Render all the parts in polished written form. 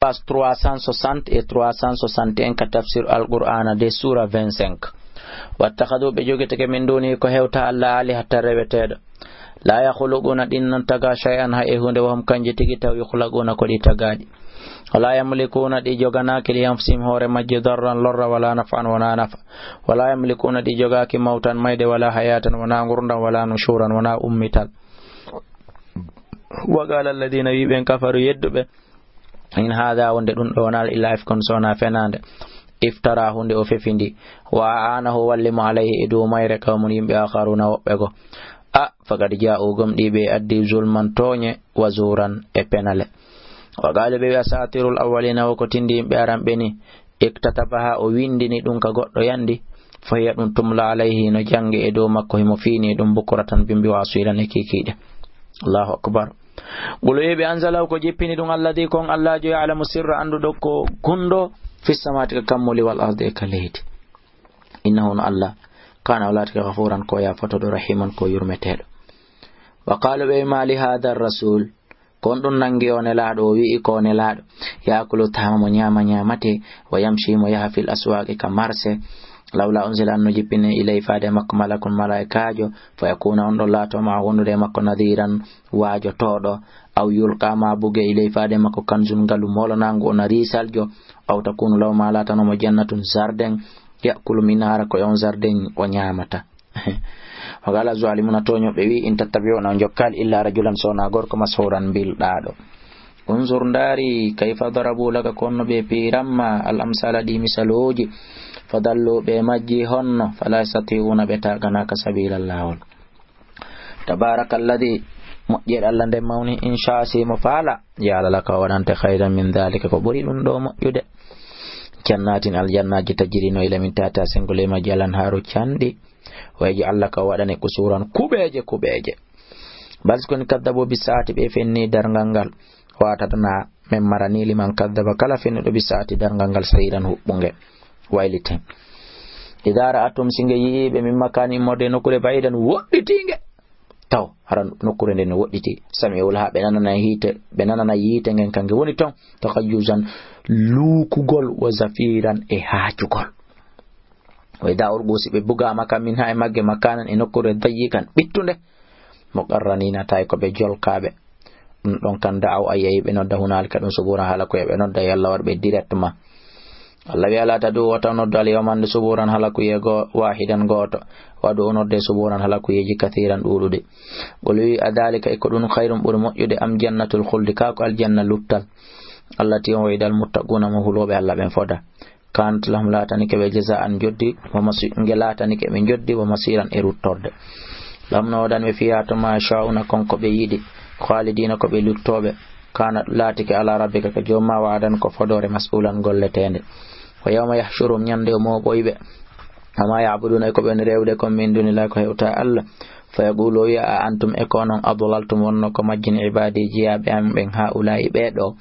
Page 360 et 361 ka tafsir al-Qur'ana de sura 25. Wattakhadhu be jogetake min doni ko hewta Allah ali hatta rewetedo la yakhluquna dinnan taga shay'an ha e hunde wahum kanje tigi taw yakhlaquna ko di tagadi wala yamlikuna di jogana kili yanfsim hore majji darran lorra wala naf'an wala nafa wala yamlikuna di jogaki mautan mayde wala hayatan wala ngurdan wala nushuran wala ummital wa qala alladhina yuben kafaru yeddube in hada wonde dun do wonal illa ifkon sona fenande iftara hunde o fefindi wa anahu wallimu alayhi idu mayre kawmun yimbe akharuna wobbego faqad ja'u gomdibe addi zulman tonye wa zuran e penale wa galibe asatirul awwalina ko tindi yimbe arambe ni iktatabaha o windini dum ka goddo yandi faya dum tumla alayhi no jange e do makko himo fini dum bukuratan bimbi wasila ne kikide Allahu akbar gulo yebe anzala ko jippini dum alladhi kon Allah jo ya'lamu sirra andu dokko gundo fi samati ka kamuli wal ardi kalihiti innahu Allah kana walati ghafuran ko ya fatodo rahiman ko yurmetedo wa qala be mali hadha ar-rasul kon dun nangi on laado wi ko ne laado yakulu tamo nyama nyamate wa yamshi mo yahfil aswaqi kamarse lawla unzila anno jippine ilay faade makko malakun malaikajo fa yakuna on do lato ma wondude makko nadiran waajo todo aw yulqa ma buge ilay faade makko kanjun galu molonango on risaljo aw takunu law ma latano mo jannatun zarden yakulu minara ko on zarden o nyamata wagala zalimuna tonyo be wi in tattabi'una jokkal illa rajulan sona gorko mashuran bil dado unzur ndari kayfa darabu laka konno be piramma al amsala di misaloji fadallu be majji honno fala satiuna beta ganaka sabilallah tabarakalladhi mujjed Allah de mawni insha si mo fala ya laka wadante khayran min dhalika ko buri dum do mojjude jannatin aljannaji tajrino ila min tata sengole majalan haru candi waji Allah ka wadane kusuran kubeje bal kon kadabo bisati be fenni darngal watatana mem marani liman kadaba kala fenni do bisati darngal sayran hubbunge waylite idara atum singe yibe min makani modde nokure baydan wodditinge taw haran nokure den wodditi samiul ha be nanana hite be nanana yite ngen kange woni ton taqayyuzan lukugol wa zafiran e haajugol way daawur gosi be buga makam min ha e magge makanan e nokure dayikan bittunde mo qarranina tay ko be jolkabe don kan daaw ayayi be nodda hunalika dum subura hala ko be nodda yalla warbe directement Allah wi ala tadu wata noddal yawman suburan halaku yego wahidan goto wadu nodde suburan halaku yeji kathiran dudude golwi adalika ko dun khairum bur mojjude am jannatul khuldi ka ko al janna luttal allati waydal muttaquna mo hulobe Allah ben foda kant lahum latani ke be jazaan joddi wa masi ngelatani ke be joddi wa masiran e ruttorde lamno dan be fiyato ma shauna konko be yidi khalidina ko be luttobe kana latike ala rabbika ka joma waadan ko fodore masulan golletende wa yawma yahshurum nyande mo boybe ama ya'buduna ko ben rewde ko min dunila ko hewta Allah fa yaqulu ya antum ekonon adlaltum wonno ko majjin ibadi jiyabe am ben haulai bedo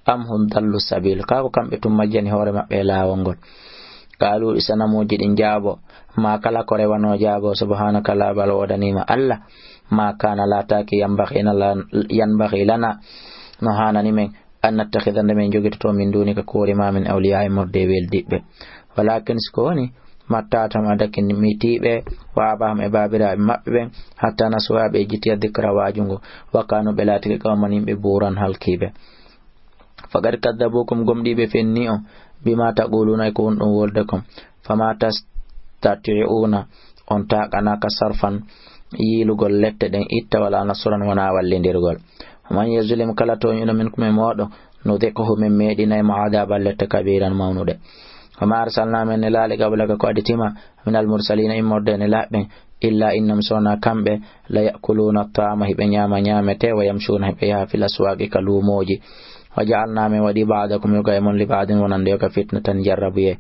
am hum dallu sabil ka ko kambe tum majjani hore mabbe lawol ngol qalu isanamoji din jaabo ma kala ko rewano jaabo subhanaka la bal wadanima Allah ma kana la taki yanbaghi lana no hanani men an nattakhidha men jogito min duni ka kore ma min awliya murde weldibbe walakin skoni mattata madakin mitibe wa abam e babira mabbe hatta naswabe jiti dhikra wajungo wa kanu belati ka manim be buran halkibe fagar kaddabukum gomdibe fenni o bima taquluna ko on woldekom fama tastati'una on taqana ka sarfan yilugol lette den itta wala nasran wana wallindirgol man yazlim kala to ina minkum modo no de ko men medina ma adaba lette kabiran mawnude wama arsalna min lali qablaka ko aditima min al mursalin imorden labbe illa innam sona kambe la yakuluna ta'ama hibe nyama nyamete wa yamshuna hibe ya fil aswaqi kalumoji waja'alna min wadi ba'dakum yuqaymun li ba'din wa nan de ka fitnatan jarrabiye